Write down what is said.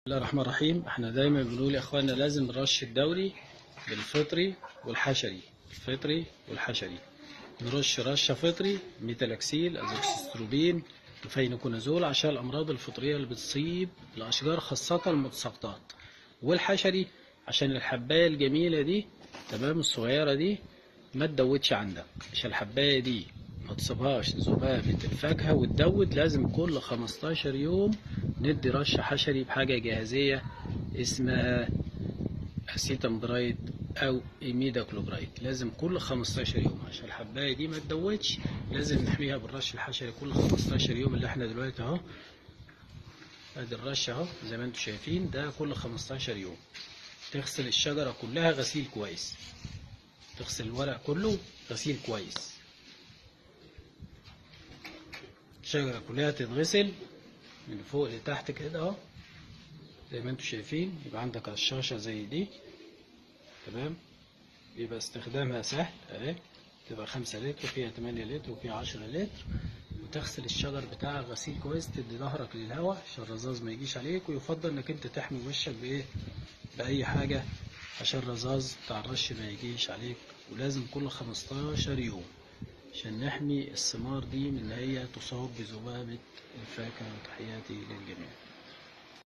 الله الرحمن الرحيم. احنا دايما بنقول يا اخوانا لازم نرش الدوري بالفطري والحشري. الفطري والحشري نرش رشه فطري ميتالاكسيل، ازوكسيستروبين، وفينوكونازول عشان الامراض الفطريه اللي بتصيب الاشجار خاصه المتساقطات، والحشري عشان الحبايه الجميله دي تمام الصغيره دي ما تدوتش عندك، عشان الحبايه دي ما تصيبهاش ذبابة الفاكهة وتدود. لازم كل 15 يوم ندي رشة حشري بحاجة جاهزية اسمها اسيتامبرايد او ايميداكلوبرايد. لازم كل 15 يوم عشان الحباية دي ما تدودش، لازم نحميها بالرش الحشري كل 15 يوم. اللي احنا دلوقتي اهو ادي الرش اهو زي ما انتم شايفين، ده كل 15 يوم. تغسل الشجرة كلها غسيل كويس، تغسل الورق كله غسيل كويس، الشجرة كلها تتغسل من فوق لتحت كده اهو زي ما انتم شايفين. يبقى عندك رشاشة زي دي تمام، يبقى استخدامها سهل اهي، تبقى 5 لتر وفيها 8 لتر وفيها 10 لتر. وتغسل الشجر بتاعك غسيل كويس، تدي ظهرك للهواء عشان الرذاذ ما يجيش عليك، ويفضل انك انت تحمي وشك بايه، بأي حاجة عشان الرذاذ بتاع الرش ما يجيش عليك. ولازم كل 15 يوم عشان نحمي الثمار دي من ان هي تصاب بذبابة الفاكهة. وتحياتي للجميع.